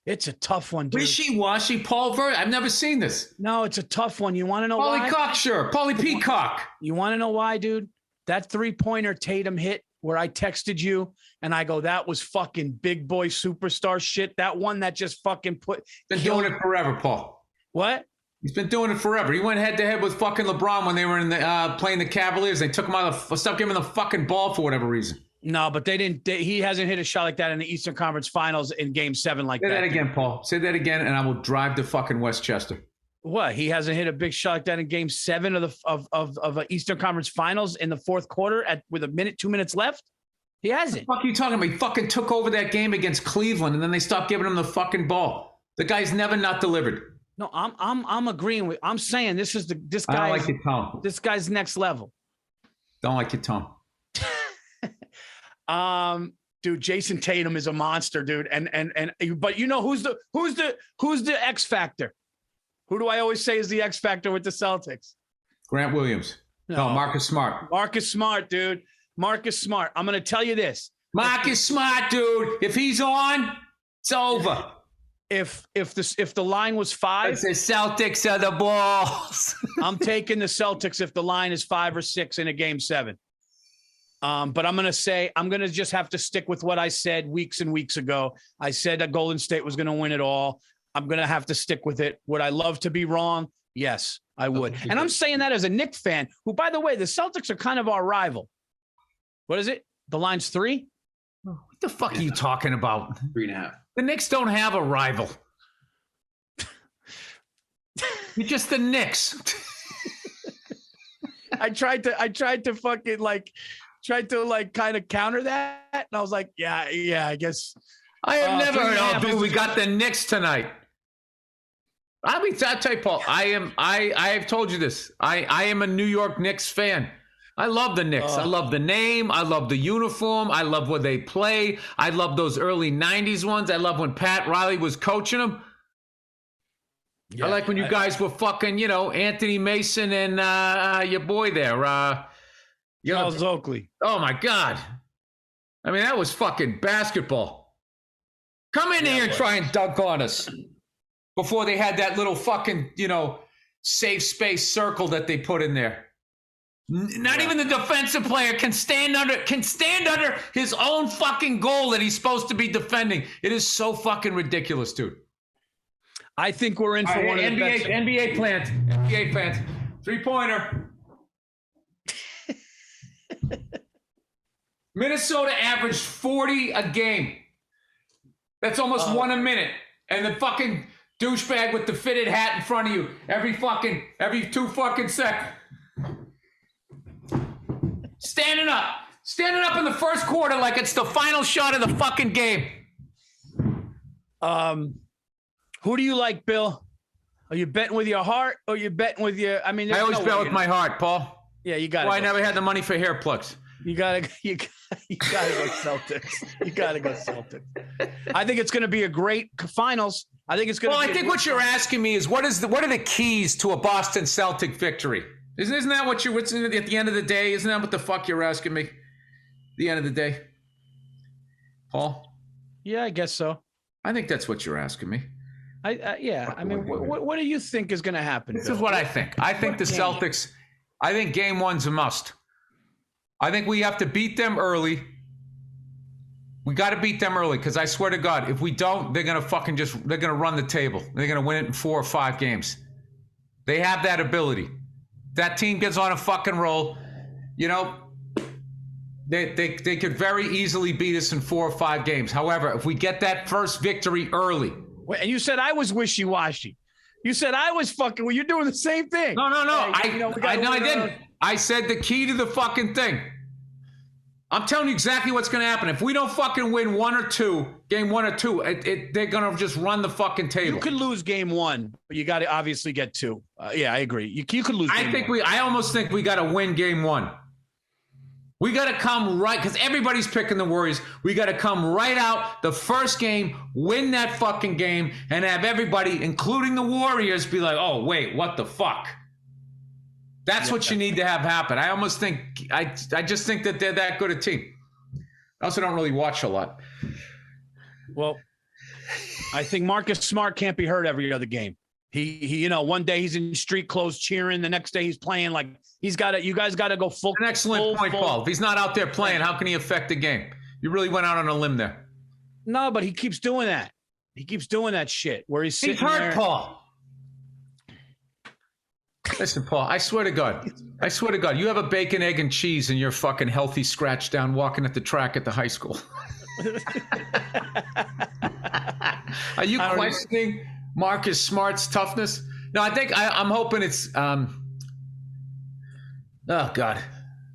Speaker 1: It's a tough one, dude.
Speaker 2: Wishy-washy, Paul Burr. I've never seen this.
Speaker 1: No, it's a tough one. You want to know why?
Speaker 2: Paulie Peacock.
Speaker 1: You want to know why, dude? That three-pointer Tatum hit where I texted you and I go, that was fucking big boy superstar shit. That one that just fucking
Speaker 2: Been doing it forever, Paul.
Speaker 1: What?
Speaker 2: He's been doing it forever. He went head-to-head with fucking LeBron when they were in the playing the Cavaliers. They took him out stopped giving him the fucking ball for whatever reason.
Speaker 1: No, but they didn't. He hasn't hit a shot like that in the Eastern Conference Finals in Game 7 like that.
Speaker 2: Say that again, Paul. Say that again, and I will drive to fucking Westchester.
Speaker 1: What? He hasn't hit a big shot like that in Game 7 of the Eastern Conference Finals in the fourth quarter with 2 minutes left. He hasn't.
Speaker 2: What the fuck are you talking about? He fucking took over that game against Cleveland, and then they stopped giving him the fucking ball. The guy's never not delivered.
Speaker 1: No, I'm agreeing with. I'm saying this
Speaker 2: I like the tone.
Speaker 1: This guy's next level.
Speaker 2: Don't like your tone.
Speaker 1: Dude, Jason Tatum is a monster, dude. But you know who's the X factor? Who do I always say is the X factor with the Celtics?
Speaker 2: Grant Williams. No, Marcus Smart.
Speaker 1: Marcus Smart, dude. Marcus Smart. I'm gonna tell you this.
Speaker 2: Marcus Smart, dude. If he's on, it's over.
Speaker 1: If the line was 5,
Speaker 2: the Celtics are the balls.
Speaker 1: I'm taking the Celtics if the line is 5 or 6 in a game 7. But I'm going to just have to stick with what I said weeks and weeks ago. I said that Golden State was going to win it all. I'm going to have to stick with it. Would I love to be wrong? Yes, I would. And I'm saying that as a Knicks fan, who, by the way, the Celtics are kind of our rival. What is it? The line's 3?
Speaker 2: What the fuck are you talking about?
Speaker 3: 3.5.
Speaker 2: The Knicks don't have a rival. You're just the Knicks.
Speaker 1: I tried to fucking kind of counter that, and I was like, yeah, I guess.
Speaker 2: I have never heard. Oh, dude, we got the Knicks tonight. I'll tell you, Paul. I have told you this. I am a New York Knicks fan. I love the Knicks. I love the name. I love the uniform. I love where they play. I love those early '90s ones. I love when Pat Riley was coaching them. Yeah, I like when you guys were fucking, Anthony Mason and your boy there,
Speaker 1: Charles Oakley.
Speaker 2: Oh my God! I mean, that was fucking basketball. Come in here and try and dunk on us before they had that little fucking, safe space circle that they put in there. Not even the defensive player can stand under his own fucking goal that he's supposed to be defending. It is so fucking ridiculous, dude.
Speaker 1: I think we're in for one of the best.
Speaker 2: NBA plans. 3-pointer. Minnesota averaged 40 a game. That's almost 1 a minute. And the fucking douchebag with the fitted hat in front of you every 2 fucking seconds. Standing up in the first quarter like it's the final shot of the fucking game.
Speaker 1: Who do you like, Bill? Are you betting with your heart or you betting with your? I mean,
Speaker 2: I always bet with my heart, Paul.
Speaker 1: Yeah, you got.
Speaker 2: Well, I never had the money for hair plugs.
Speaker 1: You gotta go Celtics. You gotta go Celtics. I think it's going to be a great finals. I think it's going to.
Speaker 2: Well, I think what you're asking me is what are the keys to a Boston Celtic victory? Isn't that what's at the end of the day? Isn't that what the fuck you're asking me? The end of the day, Paul?
Speaker 1: Yeah, I guess so.
Speaker 2: I think that's what you're asking me.
Speaker 1: Yeah. I mean, what do you think is going to happen?
Speaker 2: This is what I think. I think the Celtics. I think game 1's a must. I think we have to beat them early. We got to beat them early because I swear to God, if we don't, they're going to run the table. They're going to win it in 4 or 5 games. They have that ability. That team gets on a fucking roll. They could very easily beat us in 4 or 5 games. However, if we get that first victory early.
Speaker 1: Wait, and you said I was wishy-washy. You said I was fucking. Well, you're doing the same thing.
Speaker 2: No.
Speaker 1: Hey,
Speaker 2: I didn't. I said the key to the fucking thing. I'm telling you exactly what's going to happen. If we don't fucking win 1 or 2, game 1 or 2, they're going to just run the fucking table.
Speaker 1: You could lose game 1, but you got to obviously get 2. Yeah, I agree. You could lose.
Speaker 2: I almost think we got to win game 1. We got to come right, because everybody's picking the Warriors. We got to come right out the first game, win that fucking game, and have everybody, including the Warriors, be like, oh, wait, what the fuck? That's what you need to have happen. I almost think, I just think that they're that good a team. I also don't really watch a lot.
Speaker 1: Well, I think Marcus Smart can't be hurt every other game. He one day he's in street clothes cheering. The next day he's playing like you guys got to go full.
Speaker 2: An excellent point, Paul. If he's not out there playing, how can he affect the game? You really went out on a limb there.
Speaker 1: No, but he keeps doing that. He keeps doing that shit where he's sitting
Speaker 2: hurt,
Speaker 1: there.
Speaker 2: Paul. Listen, Paul, I swear to God, you have a bacon, egg, and cheese in your fucking healthy scratch down walking at the track at the high school. Are you questioning Marcus Smart's toughness? No, I think I'm hoping it's oh God.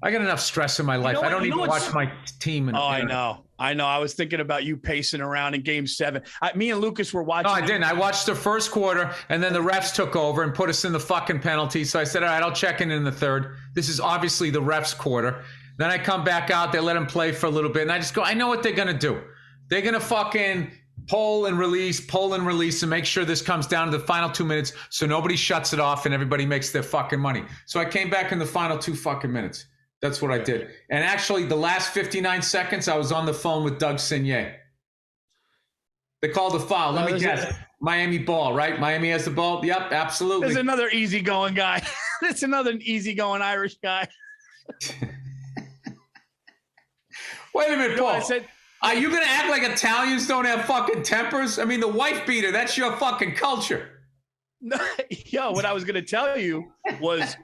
Speaker 2: I got enough stress in my life. I don't even watch my team.
Speaker 1: I know. I know. I was thinking about you pacing around in Game 7. Me and Lucas were watching.
Speaker 2: No, I didn't. I watched the first quarter, and then the refs took over and put us in the fucking penalty. So I said, all right, I'll check in the third. This is obviously the refs' quarter. Then I come back out. They let him play for a little bit, and I just go, I know what they're going to do. They're going to fucking pull and release, and make sure this comes down to the final 2 minutes so nobody shuts it off and everybody makes their fucking money. So I came back in the final 2 fucking minutes. That's what I did. And actually, the last 59 seconds, I was on the phone with Doug Signier. They called the foul. Let me guess. Miami ball, right? Miami has the ball. Yep, absolutely.
Speaker 1: There's another easygoing guy. It's another easygoing Irish guy.
Speaker 2: Wait a minute, Paul.
Speaker 1: I said,
Speaker 2: are you going to act like Italians don't have fucking tempers? I mean, the wife beater, that's your fucking culture.
Speaker 1: Yo, what I was going to tell you was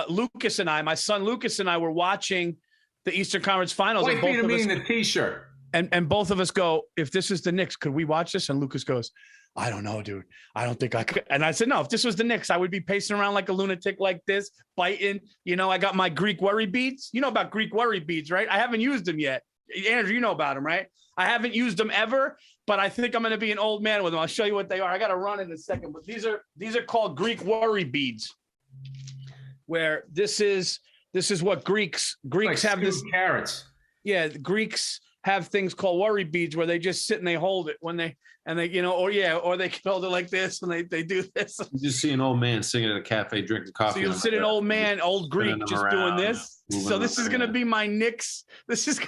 Speaker 1: Lucas and I, my son Lucas and I were watching the Eastern Conference Finals.
Speaker 2: Wife beater meaning the T-shirt.
Speaker 1: And both of us go, if this is the Knicks, could we watch this? And Lucas goes, I don't know, dude. I don't think I could. And I said, no, if this was the Knicks, I would be pacing around like a lunatic like this, biting. You know, I got my Greek worry beads. You know about Greek worry beads, right? I haven't used them yet. Andrew, you know about them, right? I haven't used them ever, but I think I'm going to be an old man with them. I'll show you what they are. I got to run in a second, but these are called Greek worry beads, where this is what Greeks
Speaker 2: like
Speaker 1: have this.
Speaker 2: Carrots.
Speaker 1: Yeah, Greeks have things called worry beads where they just sit and they hold it when they you know, or they can hold it like this and they do this.
Speaker 3: You just see an old man sitting at a cafe drinking coffee.
Speaker 1: So you'll sit an old man, old Greek, just doing this. So this is gonna be my Knicks. This is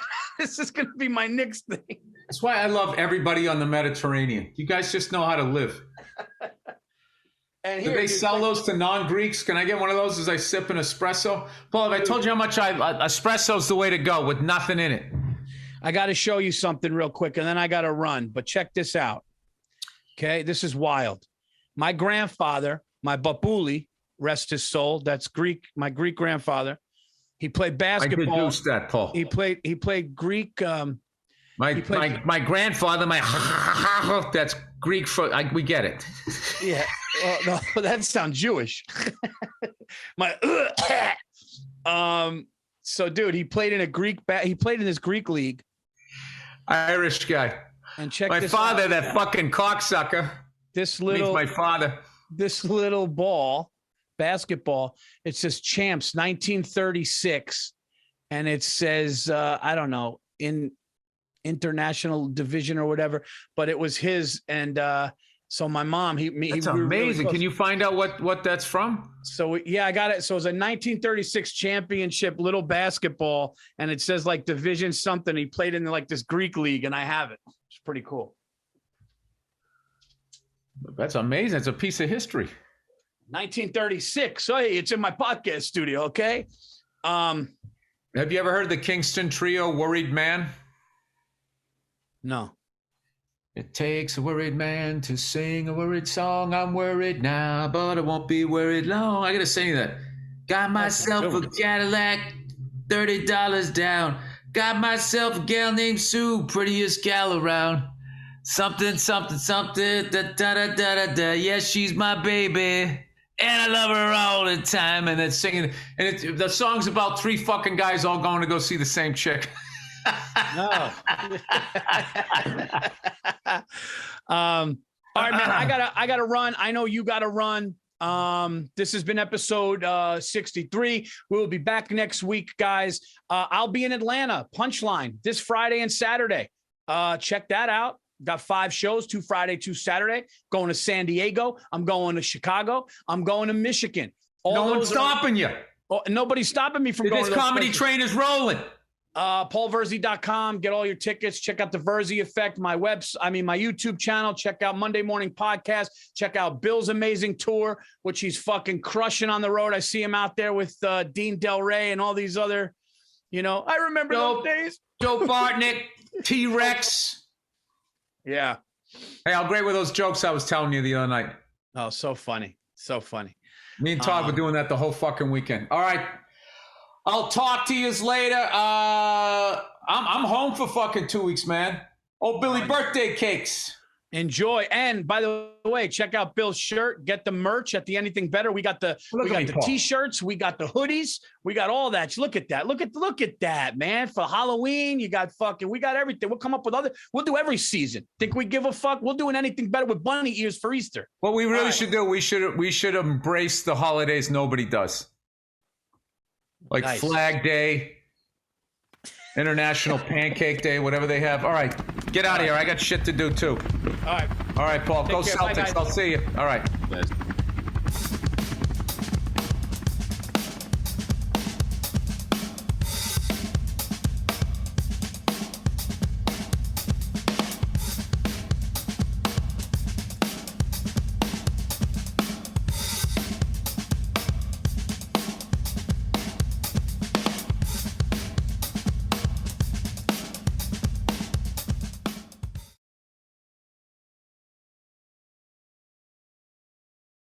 Speaker 1: gonna be my Knicks thing.
Speaker 2: That's why I love everybody on the Mediterranean. You guys just know how to live.
Speaker 1: And
Speaker 2: do they sell those to non-Greeks? Can I get one of those as I sip an espresso? Paul, have I told you how much espresso's the way to go with nothing in it?
Speaker 1: I got to show you something real quick, and then I got to run. But check this out. Okay, this is wild. My grandfather, my Babuli, rest his soul. That's Greek. My Greek grandfather. He played basketball.
Speaker 2: I deduced that, Paul.
Speaker 1: He played Greek.
Speaker 2: My grandfather, that's Greek. We get it.
Speaker 1: Yeah. Well, no, that sounds Jewish. So, dude, he played in he played in this Greek league.
Speaker 2: Irish guy.
Speaker 1: And check
Speaker 2: my
Speaker 1: this
Speaker 2: father,
Speaker 1: out.
Speaker 2: that fucking cocksucker.
Speaker 1: This little
Speaker 2: my father.
Speaker 1: This little ball, basketball. It says champs 1936, and it says I don't know, in international division or whatever, but it was his. And so my mom,
Speaker 2: that's amazing. Really, can you find out what that's from?
Speaker 1: So yeah, I got it. So it was a 1936 championship little basketball, and it says like division something. He played in like this Greek league, and I have it. It's pretty cool.
Speaker 2: That's amazing. It's a piece of history.
Speaker 1: 1936. So hey, it's in my podcast studio. Okay.
Speaker 2: Have you ever heard the Kingston Trio, "Worried Man"?
Speaker 1: No.
Speaker 2: It takes a worried man to sing a worried song. I'm worried now, but I won't be worried long. I gotta sing that. Got myself a Cadillac, $30 down. Got myself a gal named Sue, prettiest gal around. Something, something, something, da da da da da da. Yeah, she's my baby, and I love her all the time. And then singing, and the song's about 3 fucking guys all going to go see the same chick.
Speaker 1: No. All right, man. I gotta run. I know you gotta run. This has been episode 63. We will be back next week, guys. I'll be in Atlanta, Punchline, this Friday and Saturday. Check that out. Got 5 shows, 2 Friday, 2 Saturday. Going to San Diego. I'm going to Chicago. I'm going to Michigan.
Speaker 2: No one's stopping you.
Speaker 1: Nobody's stopping me from going to
Speaker 2: this comedy train is rolling.
Speaker 1: PaulVirzi.com. Get all your tickets. Check out the Virzi Effect, my YouTube channel. Check out Monday Morning Podcast. Check out Bill's amazing tour, which he's fucking crushing on the road. I see him out there with Dean Del Rey and all these other, I remember those days.
Speaker 2: Joe Bartnick, T-Rex.
Speaker 1: Yeah.
Speaker 2: Hey, how great were those jokes I was telling you the other night?
Speaker 1: Oh, so funny. So funny.
Speaker 2: Me and Todd were doing that the whole fucking weekend. All right. I'll talk to you later. I'm home for fucking 2 weeks, man. Oh, Billy birthday cakes.
Speaker 1: Enjoy. And by the way, check out Bill's shirt. Get the merch at the Anything Better. We got the t-shirts. We got the hoodies. We got all that. Look at that. Look at that, man. For Halloween, we got everything. We'll come up with we'll do every season. Think we give a fuck? We'll do an Anything Better with bunny ears for Easter.
Speaker 2: What we really should do, we should embrace the holidays nobody does. Like nice. Flag Day, International Pancake Day, whatever they have. All right, get out of here. I got shit to do too.
Speaker 1: All right,
Speaker 2: Paul. Go
Speaker 1: care.
Speaker 2: Celtics.
Speaker 1: Bye,
Speaker 2: I'll see you. All right.
Speaker 3: Yes.